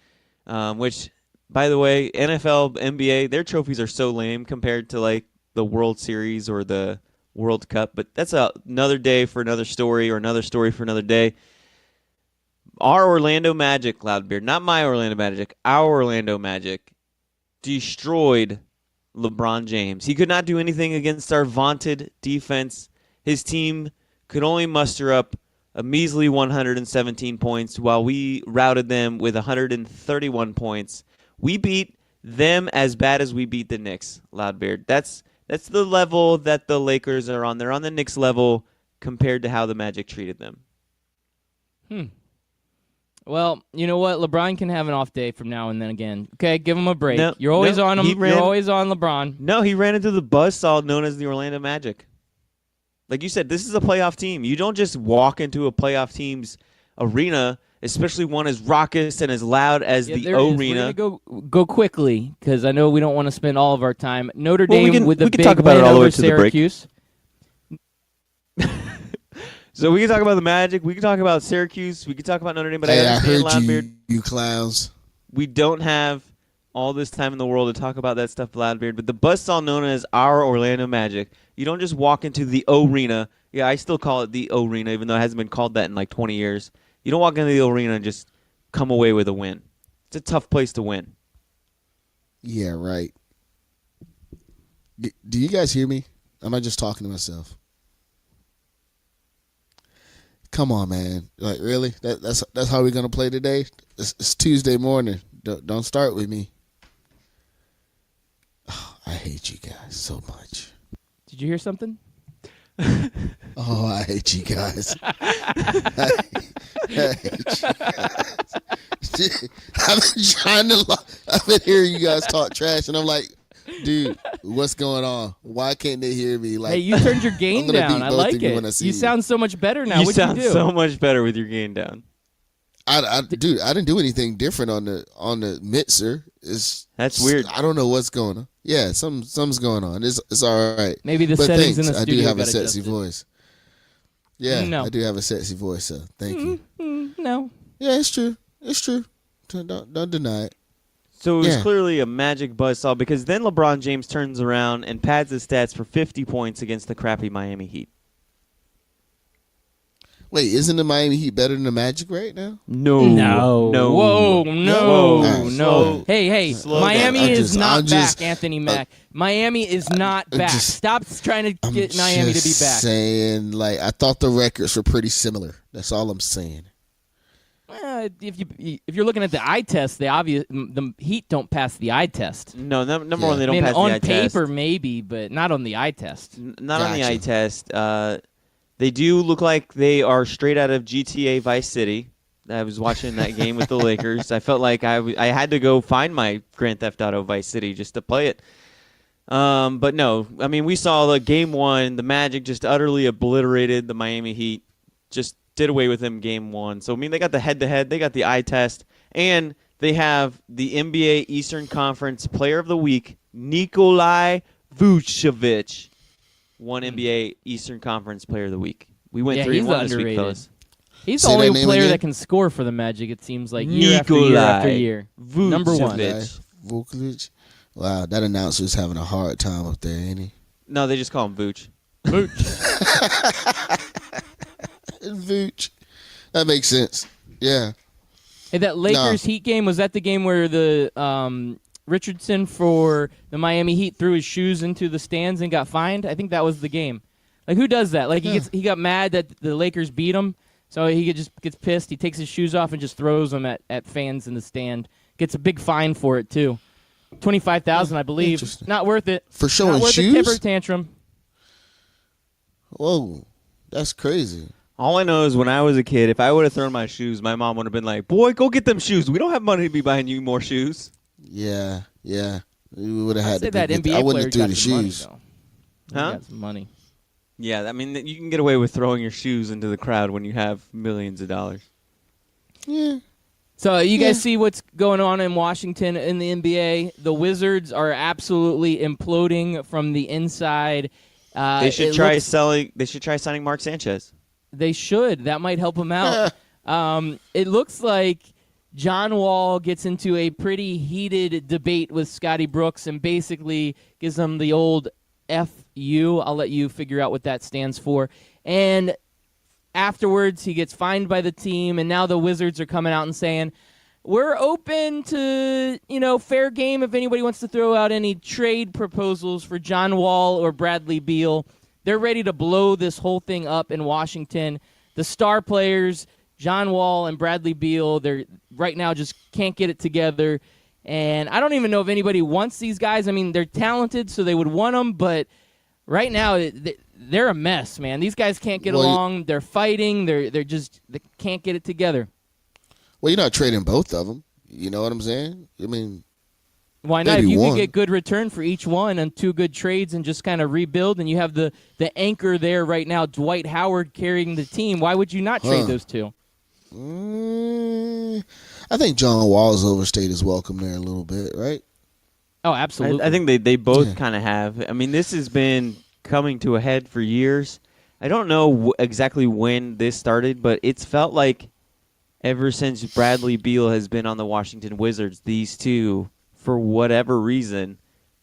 which, by the way, NFL, NBA, their trophies are so lame compared to like the World Series or the World Cup. But that's another day for another story, or another story for another day. Our Orlando Magic, Loudbeard, not my Orlando Magic, our Orlando Magic, destroyed LeBron James. He could not do anything against our vaunted defense. His team could only muster up a measly 117 points while we routed them with 131 points. We beat them as bad as we beat the Knicks, Loudbeard. That's the level that the Lakers are on. They're on the Knicks level compared to how the Magic treated them. Well, you know what? LeBron can have an off day from now and then again. Okay, give him a break. No, You're always no, on him. he ran- You're always on LeBron. No, he ran into the buzzsaw known as the Orlando Magic. Like you said, this is a playoff team. You don't just walk into a playoff team's arena, especially one as raucous and as loud as the there it is. arena. We're gonna go quickly because I know we don't want to spend all of our time. Notre Well, Dame with the we can big talk about win it all the over way to the break. Syracuse. So we can talk about the Magic. We can talk about Syracuse. We can talk about Notre Dame. But Hey, I I understand, heard Loudbeard, you clowns. we don't have all this time in the world to talk about that stuff, Loudbeard. But the buzzsaw known as our Orlando Magic, you don't just walk into the arena. Yeah, I still call it the arena, even though it hasn't been called that in like 20 years. You don't walk into the arena and just come away with a win. It's a tough place to win. Yeah, right. Do you guys hear me? Am I just talking to myself? Come on, man. Like, really? That's how we're going to play today? It's Tuesday morning. Don't start with me. Oh, I hate you guys so much. Did you hear something? Oh, I hate you guys. I hate you guys. I've been hearing you guys talk trash, and I'm like, dude, What's going on? Why can't they hear me? Like, Hey, you turned your gain gonna down. beat I both like of you when I it. see You you. sound so much better now. You What'd sound you do? so much better with your gain down. Dude, I didn't do anything different on the mixer. That's weird. I don't know what's going on. Yeah, something's going on. It's all right. Maybe the But settings thanks. in the I do studio have a got sexy adjusted. voice. Yeah, No. I do have a sexy voice. So thank you. No. Yeah, it's true. It's true. Don't deny it. So it was Yeah. clearly a magic buzzsaw because then LeBron James turns around and pads his stats for 50 points against the crappy Miami Heat. Wait, isn't the Miami Heat better than the Magic right now? No. Whoa, no, Whoa. no. Hey, Slow Miami down. is not I'm just- back, Anthony Mack. Miami is not I'm back. just- Stop trying to get Miami to be back. Saying, like, I thought the records were pretty similar. That's all I'm saying. If you're looking at the eye test, the Heat don't pass the eye test. No, number Yeah. one, they don't I mean, pass on the eye test. paper maybe, but not on the eye test. Not on the Gotcha. eye test. They do look like they are straight out of GTA Vice City. I was watching that game with the Lakers. I felt like I had to go find my Grand Theft Auto Vice City just to play it. But no, I mean, we saw the game one. The Magic just utterly obliterated the Miami Heat. Just did away with them game one. So, I mean, they got the head-to-head. They got the eye test. And they have the NBA Eastern Conference Player of the Week, Nikolai Vucevic. One NBA Eastern Conference Player of the Week. We went Yeah, 3-1 he's this week, underrated. fellas. He's Say the that only name player again? that can score for the Magic, it seems like, year after year after year. Number one. Vucevic. Vucevic. Wow, that announcer's having a hard time up there, ain't he? No, they just call him Vooch. Vooch. That makes sense. Yeah. Hey, that Lakers Heat game, was that the game where the Richardson for the Miami Heat threw his shoes into the stands and got fined? I think that was the game. Like, who does that? Like, he got mad that the Lakers beat him, so he just gets pissed. He takes his shoes off and just throws them at fans in the stand. Gets a big fine for it, too. $25,000, I believe. Interesting. Not worth it. For showing Not worth shoes? a temper tantrum. Whoa. That's crazy. All I know is when I was a kid, if I would have thrown my shoes, my mom would have been like, boy, go get them shoes. We don't have money to be buying you more shoes. Yeah. We would have I'd had say to that go get NBA I wouldn't player have threw got the some money, shoes. though. Huh? He got some money. Yeah, I mean, you can get away with throwing your shoes into the crowd when you have millions of dollars. Yeah. So you guys see what's going on in Washington in the NBA? The Wizards are absolutely imploding from the inside. They should try signing Mark Sanchez. They should. That might help them out. It looks like John Wall gets into a pretty heated debate with Scotty Brooks and basically gives him the old F-U. I'll let you figure out what that stands for. And afterwards, he gets fined by the team, and now the Wizards are coming out and saying, we're open to, fair game if anybody wants to throw out any trade proposals for John Wall or Bradley Beal. They're ready to blow this whole thing up in Washington. The star players, John Wall and Bradley Beal, they're right now just can't get it together. And I don't even know if anybody wants these guys. I mean, they're talented, so they would want them, but right now they're a mess, man. These guys can't get along. They're fighting. They can't get it together. Well, you're not trading both of them. You know what I'm saying? I mean, why not? maybe If you one. can get good return for each one and two good trades and just kind of rebuild, and you have the anchor there right now, Dwight Howard carrying the team, why would you not trade those two? I think John Wall's overstayed his welcome there a little bit, right? Oh, absolutely. I think they both kind of have. I mean, this has been coming to a head for years. I don't know exactly when this started, but it's felt like ever since Bradley Beal has been on the Washington Wizards, these two, for whatever reason,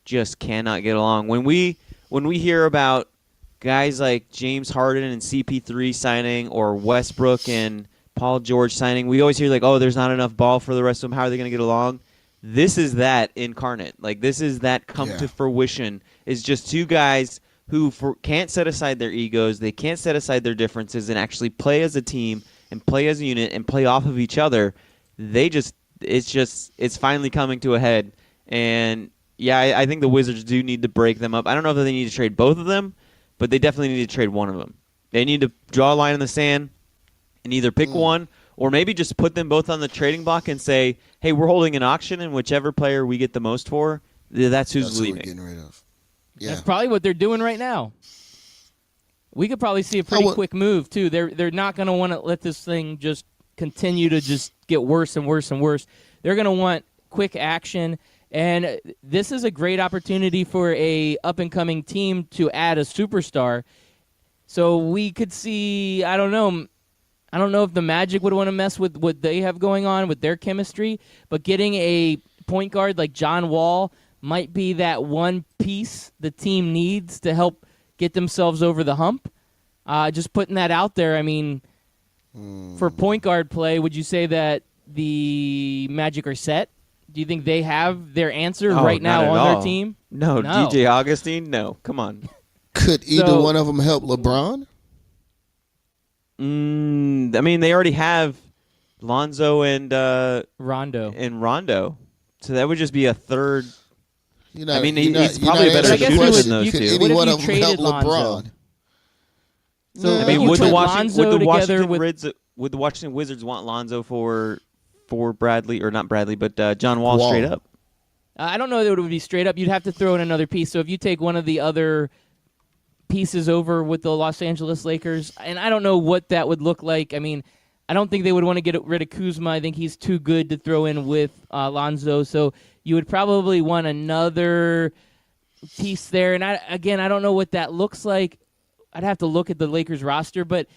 just cannot get along. When we hear about guys like James Harden and CP3 signing or Westbrook and Paul George signing, we always hear like, oh, there's not enough ball for the rest of them. How are they going to get along? This is that incarnate. Like, this is that come to fruition. It's just two guys who can't set aside their egos. They can't set aside their differences and actually play as a team and play as a unit and play off of each other. It's finally coming to a head. And, yeah, I think the Wizards do need to break them up. I don't know if they need to trade both of them, but they definitely need to trade one of them. They need to draw a line in the sand and either pick one or maybe just put them both on the trading block and say, hey, we're holding an auction, and whichever player we get the most for, that's who's Who we're leaving. getting rid of. Yeah. That's probably what they're doing right now. We could probably see a pretty quick move too. They're not going to want to let this thing just continue to just get worse and worse and worse. They're going to want quick action, and this is a great opportunity for a up-and-coming team to add a superstar. So we could see, I don't know if the Magic would want to mess with what they have going on with their chemistry, but getting a point guard like John Wall might be that one piece the team needs to help get themselves over the hump. Just putting that out there, I mean, for point guard play, would you say that the Magic are set? Do you think they have their answer right now on their team? No. DJ Augustine? No. Come on. Could either one of them help LeBron? I mean, they already have Lonzo and Rondo. So that would just be a third. He's probably a better shooter than those two. Could any one of them help Lonzo? LeBron? So I mean, would the with Washington Wizards want Lonzo for Bradley, or not Bradley, but John Wall straight up? I don't know that it would be straight up. You'd have to throw in another piece. So if you take one of the other pieces over with the Los Angeles Lakers, and I don't know what that would look like. I mean, I don't think they would want to get rid of Kuzma. I think he's too good to throw in with Lonzo. So you would probably want another piece there. And I don't know what that looks like. I'd have to look at the Lakers roster, but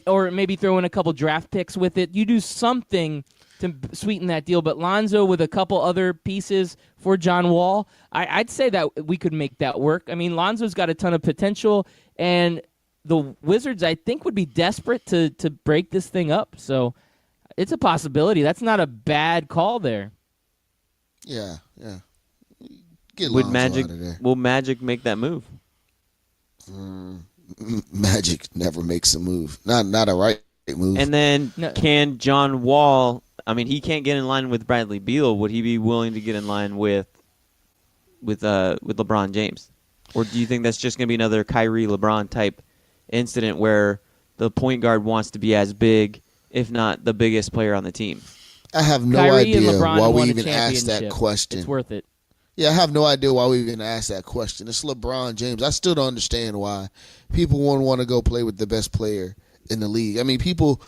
or maybe throw in a couple draft picks with it. You do something to sweeten that deal. But Lonzo with a couple other pieces for John Wall, I'd say that we could make that work. I mean, Lonzo's got a ton of potential, and the Wizards, I think, would be desperate to break this thing up. So it's a possibility. That's not a bad call there. Yeah. Get Lonzo out of there. Will Magic make that move? Magic never makes a move. Not a right move. And then can John Wall? I mean, he can't get in line with Bradley Beal. Would he be willing to get in line with LeBron James, or do you think that's just going to be another Kyrie LeBron type incident where the point guard wants to be as big, if not the biggest player on the team? I have no Kyrie idea and LeBron why we won a even asked that championship. question. It's worth it. Yeah, I have no idea why we even asked that question. It's LeBron James. I still don't understand why people won't want to go play with the best player in the league. I mean, people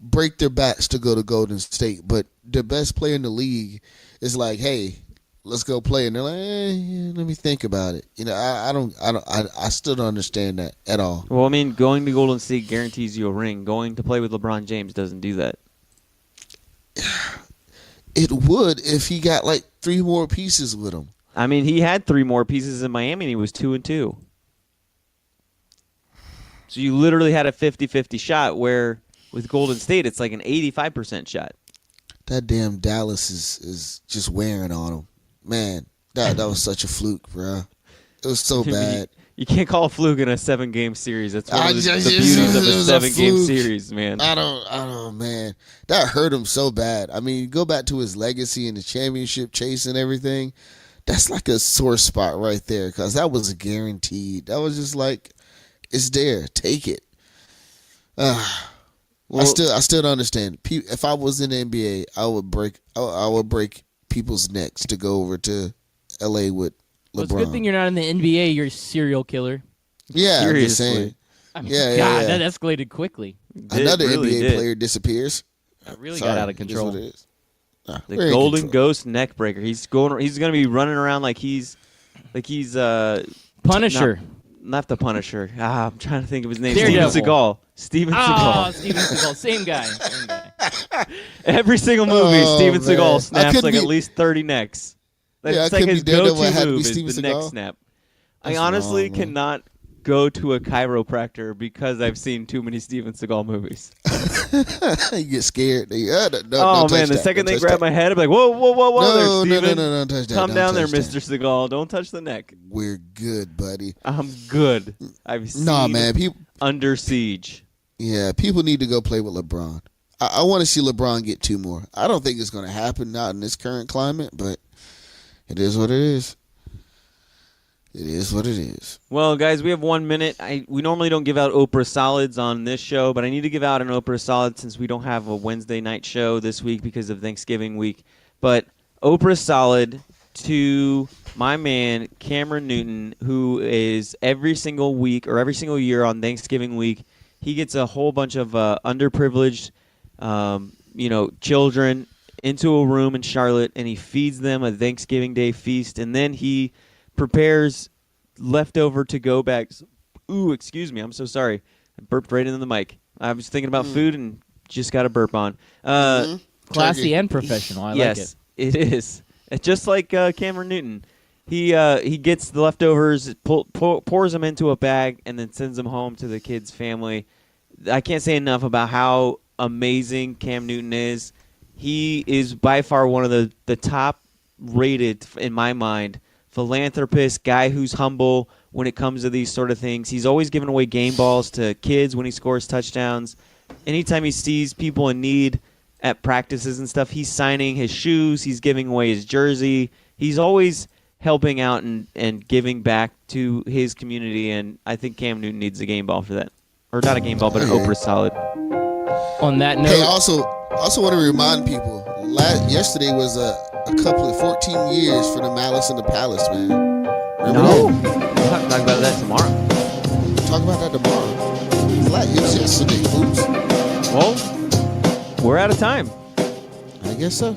break their backs to go to Golden State, but the best player in the league is like, hey, let's go play, and they're like, let me think about it. You know, I still don't understand that at all. Well, I mean, going to Golden State guarantees you a ring. Going to play with LeBron James doesn't do that. It would if he got like 3 more pieces with him. I mean, he had 3 more pieces in Miami, and he was 2-2. So you literally had a 50-50 shot, where with Golden State, it's like an 85% shot. That damn Dallas is just wearing on him. Man, that was such a fluke, bro. It was so bad. You can't call a fluke in a 7-game series. That's one of the beauties of a 7-game series, man. I don't, man. That hurt him so bad. I mean, go back to his legacy and the championship chase and everything. That's like a sore spot right there, because that was guaranteed. That was just like, it's there. Take it. I still don't understand. If I was in the NBA, I would break people's necks to go over to LA with LeBron. Well, it's a good thing you're not in the NBA. You're a serial killer. Yeah, seriously. I'm just saying. I mean, Yeah. that escalated quickly. Another really NBA did. player disappears. It really Sorry, got out of it is control. what it is. The we're in Golden control. Ghost neck breaker. He's going to be running around like he's Punisher. not the Punisher. I'm trying to think of his name. Daredevil. Steven Seagal. Steven Oh, Seagal. Steven Seagal. Same guy. Every single movie, Oh, Steven man. Seagal I snaps could like be- at least 30 necks. That's Yeah, I like could his be Daredevil. It had go-to to be move is Steven the neck Seagal. snap. I That's honestly wrong, man. cannot go to a chiropractor because I've seen too many Steven Seagal movies. You get scared. No, Oh man, the second they grab my head, I'm like, whoa, No, there, Steven. no, don't touch that. Come Don't down there, touch Mr. Seagal. Don't touch the neck. We're good, buddy. I'm good. I've seen Nah, man. Under Siege. Yeah, people need to go play with LeBron. I want to see LeBron get 2 more. I don't think it's going to happen, not in this current climate, but it is what it is. It is what it is. Well, guys, we have 1 minute. We normally don't give out Oprah solids on this show, but I need to give out an Oprah solid since we don't have a Wednesday night show this week because of Thanksgiving week. But Oprah solid to my man Cameron Newton, who is every single week or every single year on Thanksgiving week, he gets a whole bunch of underprivileged, children into a room in Charlotte, and he feeds them a Thanksgiving Day feast, and then he prepares leftover to-go bags. Ooh, excuse me, I'm so sorry. I burped right into the mic. I was thinking about food and just got a burp on. Classy and professional. I yes, like it. It is. It's just like Cameron Newton. He gets the leftovers, pours them into a bag, and then sends them home to the kid's family. I can't say enough about how amazing Cam Newton is. He is by far one of the top rated, in my mind, philanthropist, guy who's humble when it comes to these sort of things. He's always giving away game balls to kids when he scores touchdowns. Anytime he sees people in need at practices and stuff, he's signing his shoes, he's giving away his jersey. He's always helping out and giving back to his community, and I think Cam Newton needs a game ball for that. Or not a game ball, but an Oprah solid. On that note, Hey, also want to remind people, yesterday was a couple of 14 years for the Malice in the Palace, man. Remember No. that? We'll have to talk about that tomorrow. Talk about that tomorrow. It was yesterday, oops. Well, we're out of time. I guess so.